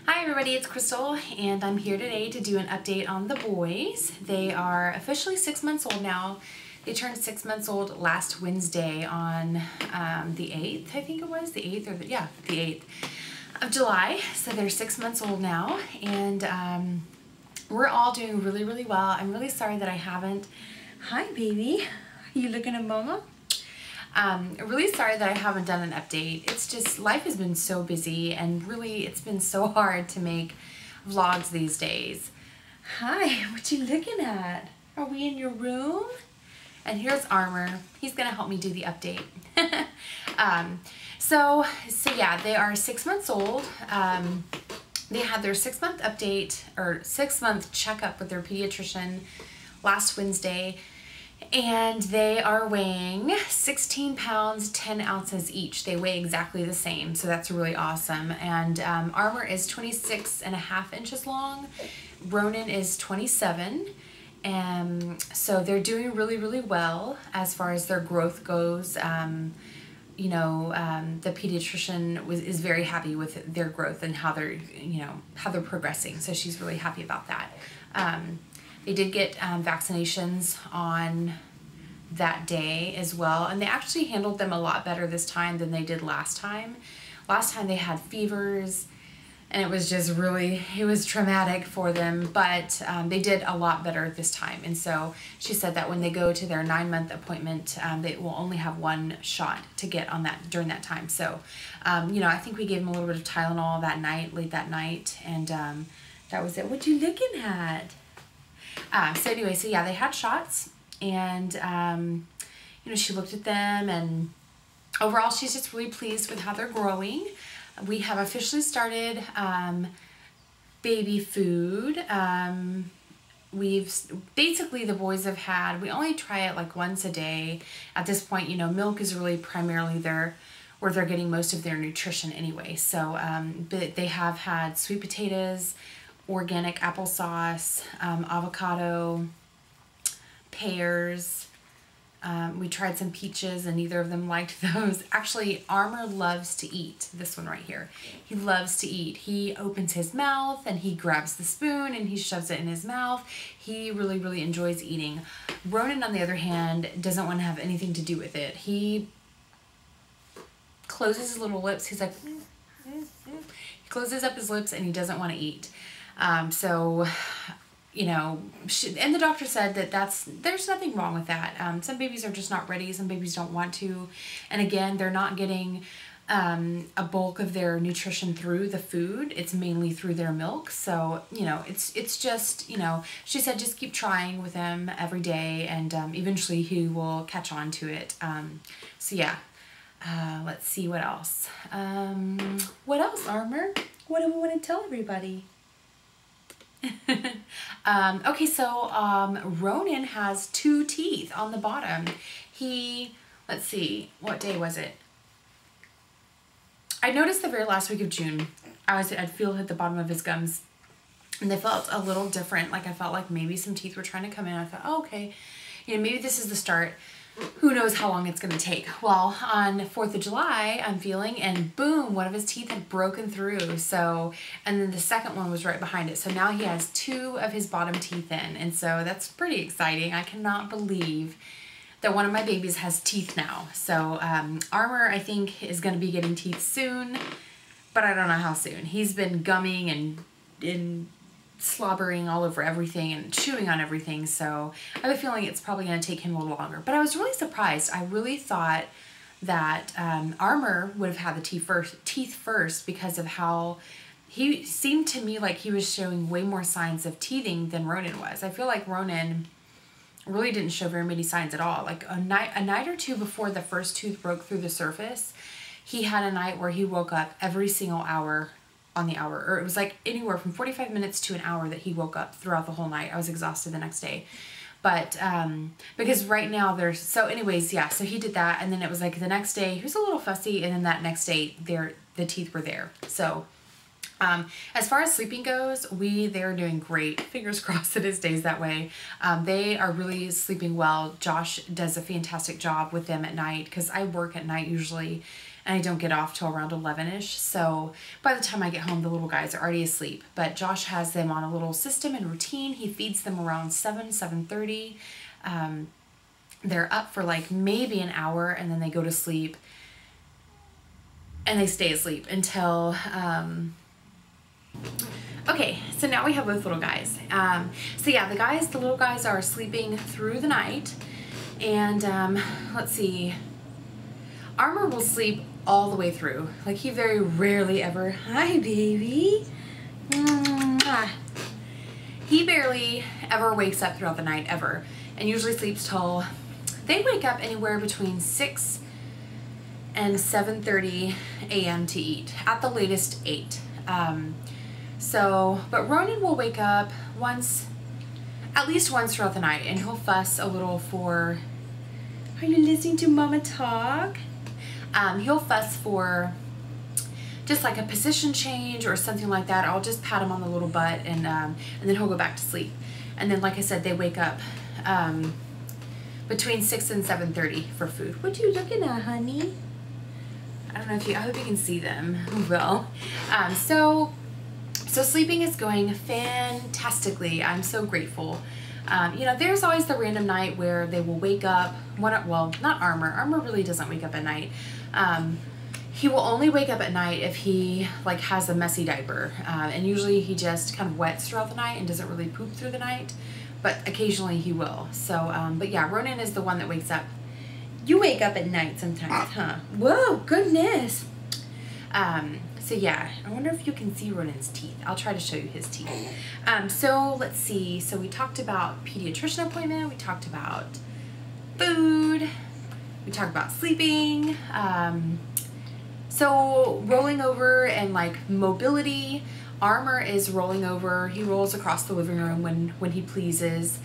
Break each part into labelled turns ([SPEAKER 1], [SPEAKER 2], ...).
[SPEAKER 1] Hi everybody, it's Crystal and I'm here today to do an update on the boys. They are officially 6 months old now. They turned 6 months old last Wednesday on the 8th, I think it was, the 8th or the 8th of July. So they're 6 months old now and we're all doing really, really well. I'm really sorry that I haven't, hi baby, you looking at mama? Really sorry that I haven't done an update. It's just, life has been so busy and really it's been so hard to make vlogs these days. Hi, what you looking at? Are we in your room? And here's Armor. He's gonna help me do the update. So yeah, they are 6 months old. They had their 6 month update or 6 month checkup with their pediatrician last Wednesday. And they are weighing 16 pounds, 10 ounces each. They weigh exactly the same, so that's really awesome. And Armor is 26.5 inches long. Ronin is 27. So they're doing really, really well as far as their growth goes. You know, the pediatrician is very happy with their growth and how they're, how they're progressing. So she's really happy about that. They did get vaccinations on that day as well, and they actually handled them a lot better this time than they did last time. Last time they had fevers, and it was just really, it was traumatic for them, but they did a lot better this time. And so she said that when they go to their 9-month appointment, they will only have one shot to get on that during that time. So, I think we gave them a little bit of Tylenol that night, late that night, and that was it. What you looking at? So anyway, so yeah, they had shots and, she looked at them and overall she's just really pleased with how they're growing. We have officially started baby food. Basically the boys have had, we only try it like once a day. At this point, milk is really primarily where they're getting most of their nutrition anyway. So, but they have had sweet potatoes, organic applesauce, avocado, pears. We tried some peaches and neither of them liked those. Actually, Armor loves to eat. This one right here. He loves to eat. He opens his mouth and he grabs the spoon and he shoves it in his mouth. He really, really enjoys eating. Ronin, on the other hand, doesn't want to have anything to do with it. He closes his little lips. He's like, he closes up his lips and he doesn't want to eat. So, and the doctor said that there's nothing wrong with that. Some babies are just not ready. Some babies don't want to. And again, they're not getting a bulk of their nutrition through the food. It's mainly through their milk. So, it's just, she said just keep trying with him every day and eventually he will catch on to it. So yeah, let's see what else. What else, Armor? What do we want to tell everybody? Okay, so Ronin has 2 teeth on the bottom. Let's see, what day was it? I noticed the very last week of June, I'd feel at the bottom of his gums and they felt a little different. Like I felt like maybe some teeth were trying to come in. I thought, oh, okay, maybe this is the start. Who knows how long it's going to take. Well, on 4th of July, I'm feeling, and boom, one of his teeth had broken through. So, and then the second one was right behind it. So now he has 2 of his bottom teeth in. And so that's pretty exciting. I cannot believe that one of my babies has teeth now. So Armor, I think, is going to be getting teeth soon, but I don't know how soon. He's been gumming and slobbering all over everything and chewing on everything, so I have a feeling it's probably going to take him a little longer. But I was really surprised. I really thought that Armor would have had the teeth first because of how he seemed to me like he was showing way more signs of teething than Ronin was. I feel like Ronin really didn't show very many signs at all. Like a night or two before the first tooth broke through the surface, he had a night where he woke up every single hour on the hour, or it was like anywhere from 45 minutes to an hour that he woke up throughout the whole night. I was exhausted the next day, but because right now so anyways, yeah, so he did that, and then it was like the next day he was a little fussy, and then that next day the teeth were there. So as far as sleeping goes, they're doing great. Fingers crossed that it stays that way. They are really sleeping well. Josh does a fantastic job with them at night because I work at night usually. and I don't get off till around 11ish. So by the time I get home, the little guys are already asleep. But Josh has them on a little system and routine. He feeds them around 7:30. They're up for like maybe an hour, and then they go to sleep, and they stay asleep until okay, so now we have both little guys. So yeah, the little guys are sleeping through the night, and let's see, Armor will sleep all the way through. Like, he very rarely ever, hi baby, he barely ever wakes up throughout the night ever, and usually sleeps till, they wake up anywhere between 6 and 7:30 a.m. to eat, at the latest 8. But Ronin will wake up at least once throughout the night, and he'll fuss a little for, are you listening to Mama talk? He'll fuss for just like a position change or something like that. I'll just pat him on the little butt, and then he'll go back to sleep. And then, like I said, they wake up between 6 and 7:30 for food. What you looking at, honey? I don't know if I hope you can see them. Well, so sleeping is going fantastically. I'm so grateful. You know, there's always the random night where they will wake up. Well, not Armor. Armor really doesn't wake up at night. He will only wake up at night if he like has a messy diaper, and usually he just kind of wets throughout the night and doesn't really poop through the night, but occasionally he will. So, but yeah, Ronin is the one that wakes up. You wake up at night sometimes, huh? Whoa, goodness. So yeah, I wonder if you can see Ronin's teeth. I'll try to show you his teeth. So let's see. So we talked about pediatrician appointment. We talked about food. We talked about sleeping. So rolling over and like mobility. Armor is rolling over. He rolls across the living room when he pleases.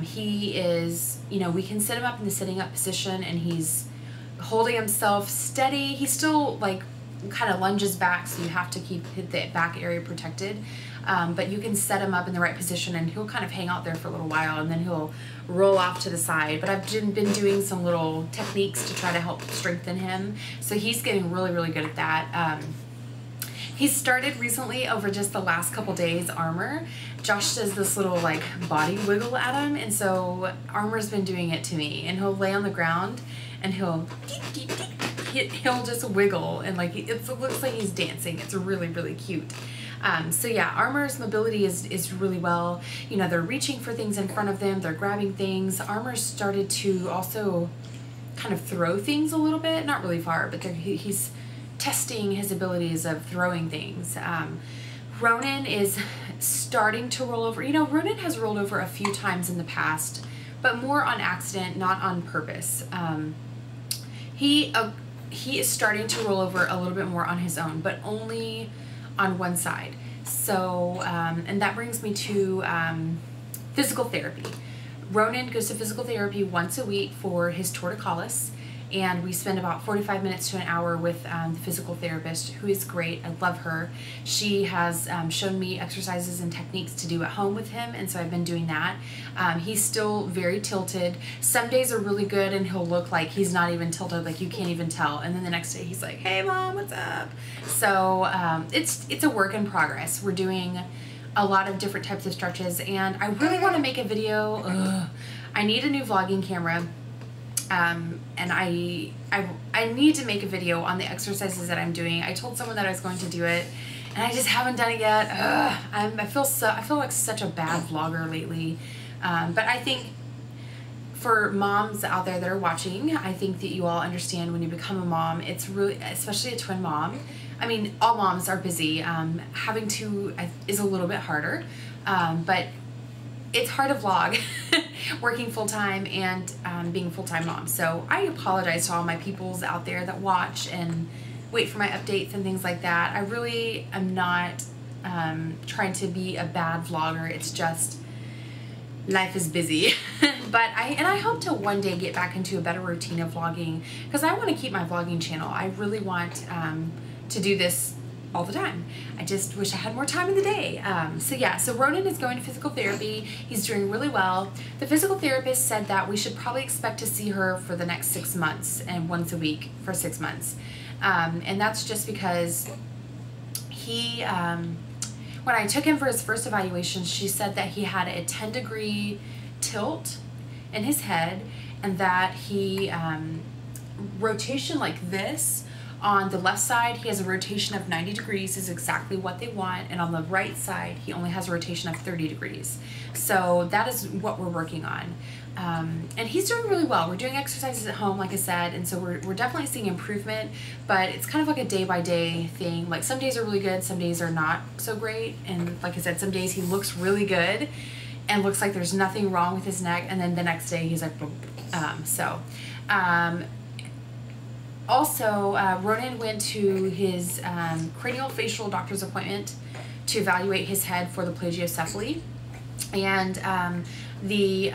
[SPEAKER 1] He is, you know, we can set him up in the sitting up position, and he's holding himself steady. He's still like kind of lunges back, so you have to keep the back area protected, but you can set him up in the right position, and he'll kind of hang out there for a little while, and then he'll roll off to the side. But I've been doing some little techniques to try to help strengthen him, so he's getting really good at that. He started recently, over just the last couple days, Armor. Josh does this little like body wiggle at him, and so Armor's been doing it to me, and he'll lay on the ground and he'll just wiggle, and like it looks like he's dancing. It's really cute. So yeah, Armor's mobility is really well. You know, they're reaching for things in front of them, they're grabbing things. Armor's started to also kind of throw things a little bit, not really far, but he's testing his abilities of throwing things. Ronin is starting to roll over. You know, Ronin has rolled over a few times in the past, but more on accident, not on purpose. He is starting to roll over a little bit more on his own, but only on one side. So, and that brings me to physical therapy. Ronin goes to physical therapy once a week for his torticollis, and we spend about 45 minutes to an hour with the physical therapist, who is great. I love her. She has shown me exercises and techniques to do at home with him, and so I've been doing that. He's still very tilted. Some days are really good, and he'll look like he's not even tilted, like you can't even tell. And then the next day he's like, hey Mom, what's up? So it's a work in progress. We're doing a lot of different types of stretches, and I really want to make a video. I need a new vlogging camera. And I need to make a video on the exercises that I'm doing. I told someone that I was going to do it, and I just haven't done it yet. I feel like such a bad vlogger lately. But I think for moms out there that are watching, I think that you all understand when you become a mom, it's really, especially a twin mom. I mean, all moms are busy. Having two is a little bit harder, but it's hard to vlog working full-time and being a full-time mom. So I apologize to all my peoples out there that watch and wait for my updates and things like that. I really am not trying to be a bad vlogger. It's just life is busy. But I hope to one day get back into a better routine of vlogging, because I want to keep my vlogging channel. I really want to do this all the time. I just wish I had more time in the day. So yeah, so Ronin is going to physical therapy. He's doing really well. The physical therapist said that we should probably expect to see her for the next 6 months, and once a week for 6 months. And that's just because he, when I took him for his first evaluation, she said that he had a 10-degree tilt in his head, and that he, rotation like this, on the left side, he has a rotation of 90 degrees is exactly what they want. And on the right side, he only has a rotation of 30 degrees. So that is what we're working on. And he's doing really well. We're doing exercises at home, like I said. And so we're definitely seeing improvement, but it's kind of like a day-by-day thing. Like some days are really good, some days are not so great. And like I said, some days he looks really good and looks like there's nothing wrong with his neck. And then the next day he's like, also, Ronin went to his craniofacial doctor's appointment to evaluate his head for the plagiocephaly. And the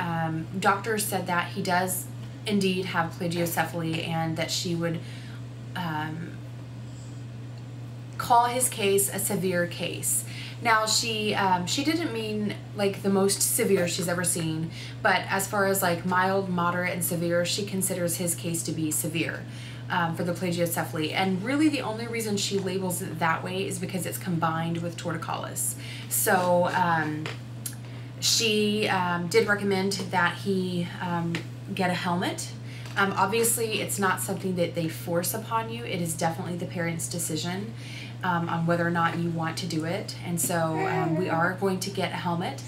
[SPEAKER 1] doctor said that he does indeed have plagiocephaly, and that she would call his case a severe case. Now, she didn't mean like the most severe she's ever seen, but as far as like mild, moderate, and severe, she considers his case to be severe. For the plagiocephaly. And really the only reason she labels it that way is because it's combined with torticollis. So she did recommend that he get a helmet. Obviously it's not something that they force upon you. It is definitely the parent's decision on whether or not you want to do it. And so we are going to get a helmet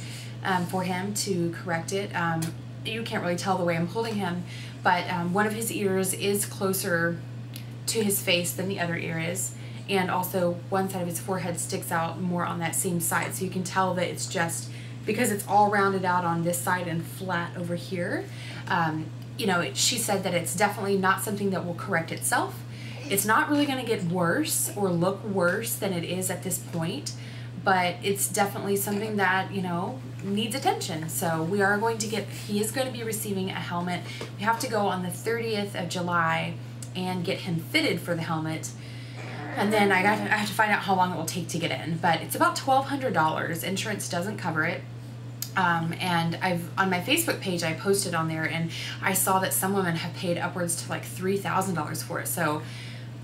[SPEAKER 1] for him to correct it. You can't really tell the way I'm holding him, but one of his ears is closer to his face than the other ear is, and also one side of his forehead sticks out more on that same side, so you can tell that it's just because it's all rounded out on this side and flat over here. You know, she said that it's definitely not something that will correct itself. It's not really going to get worse or look worse than it is at this point, but it's definitely something that, you know, needs attention. So we are going to get, he is going to be receiving a helmet. We have to go on the 30th of July and get him fitted for the helmet. And then I have to find out how long it will take to get in, but it's about $1,200. Insurance doesn't cover it. And on my Facebook page, I posted on there, and I saw that some women have paid upwards to like $3,000 for it. So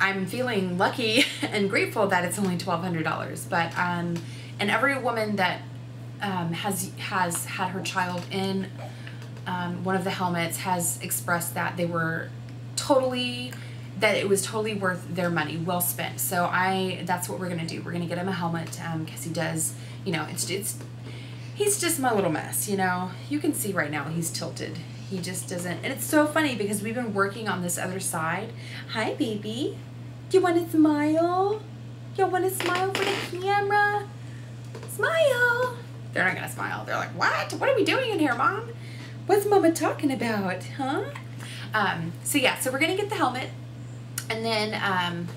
[SPEAKER 1] I'm feeling lucky and grateful that it's only $1,200. But and every woman that has had her child in one of the helmets has expressed that they were that it was totally worth their money, well spent. So that's what we're gonna do. We're gonna get him a helmet because he does, you know, he's just my little mess, you know. You can see right now he's tilted. He just doesn't, and it's so funny because we've been working on this other side. Hi, baby. Do you want to smile? You want to smile for the camera? Smile. They're not gonna smile. They're like, what? What are we doing in here, Mom? What's Mama talking about, huh? So yeah, so we're gonna get the helmet, and then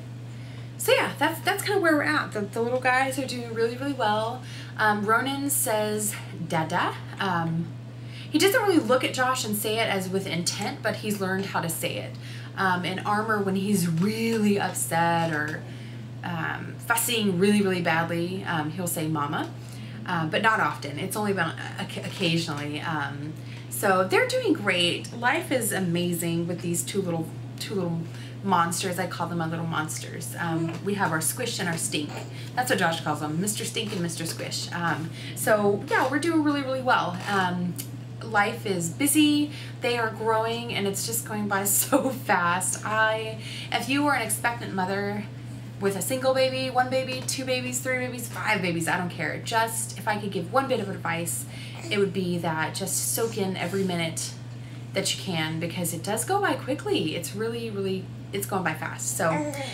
[SPEAKER 1] so yeah, that's kind of where we're at. The little guys are doing really, really well. Ronin says dada. He doesn't really look at Josh and say it as with intent, but he's learned how to say it. In Armor, when he's really upset or fussing really, really badly, he'll say mama, but not often. It's only been occasionally. So they're doing great. Life is amazing with these two little monsters. I call them my little monsters. We have our Squish and our Stink. That's what Josh calls them, Mr. Stink and Mr. Squish. So yeah, we're doing really, really well. Life is busy, they are growing, and it's just going by so fast. If you were an expectant mother with a single baby, 1 baby, 2 babies, 3 babies, 5 babies, I don't care. Just, if I could give one bit of advice, it would be that just soak in every minute that you can, because it does go by quickly. It's really, really, it's going by fast. So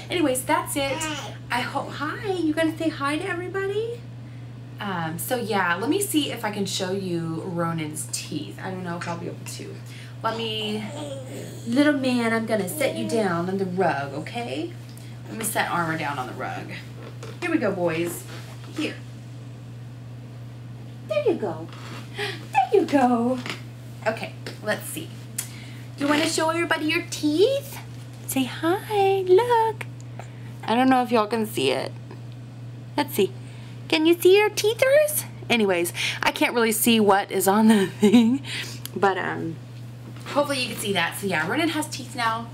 [SPEAKER 1] anyways, that's it. I hope, hi, you gonna say hi to everybody? So yeah, let me see if I can show you Ronin's teeth. I don't know if I'll be able to. Little man, I'm gonna set you down on the rug, okay? Let me set Armor down on the rug. Here we go, boys. Here. There you go. There you go. Okay, let's see. You want to show everybody your teeth? Say hi, look. I don't know if y'all can see it. Let's see. Can you see your teethers? Anyways, I can't really see what is on the thing, but hopefully you can see that. So yeah, Ronin has teeth now.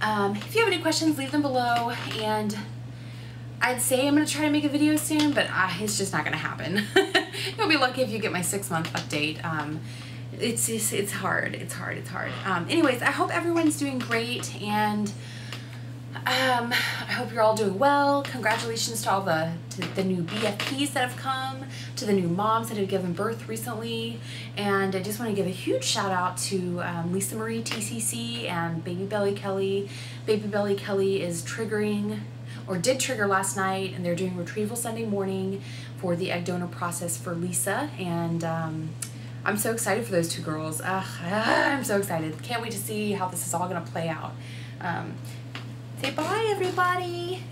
[SPEAKER 1] If you have any questions, leave them below, and I'd say I'm going to try to make a video soon, but it's just not going to happen. You'll be lucky if you get my 6-month update. It's hard. Anyways, I hope everyone's doing great, and I hope you're all doing well. Congratulations to all the new BFPs that have come, to the new moms that have given birth recently, and I just want to give a huge shout out to Lisa Marie TCC and Baby Belly Kelly. Baby Belly Kelly is triggering, or did trigger last night, and they're doing retrieval Sunday morning for the egg donor process for Lisa, and I'm so excited for those 2 girls. I'm so excited. Can't wait to see how this is all going to play out. Say bye, everybody.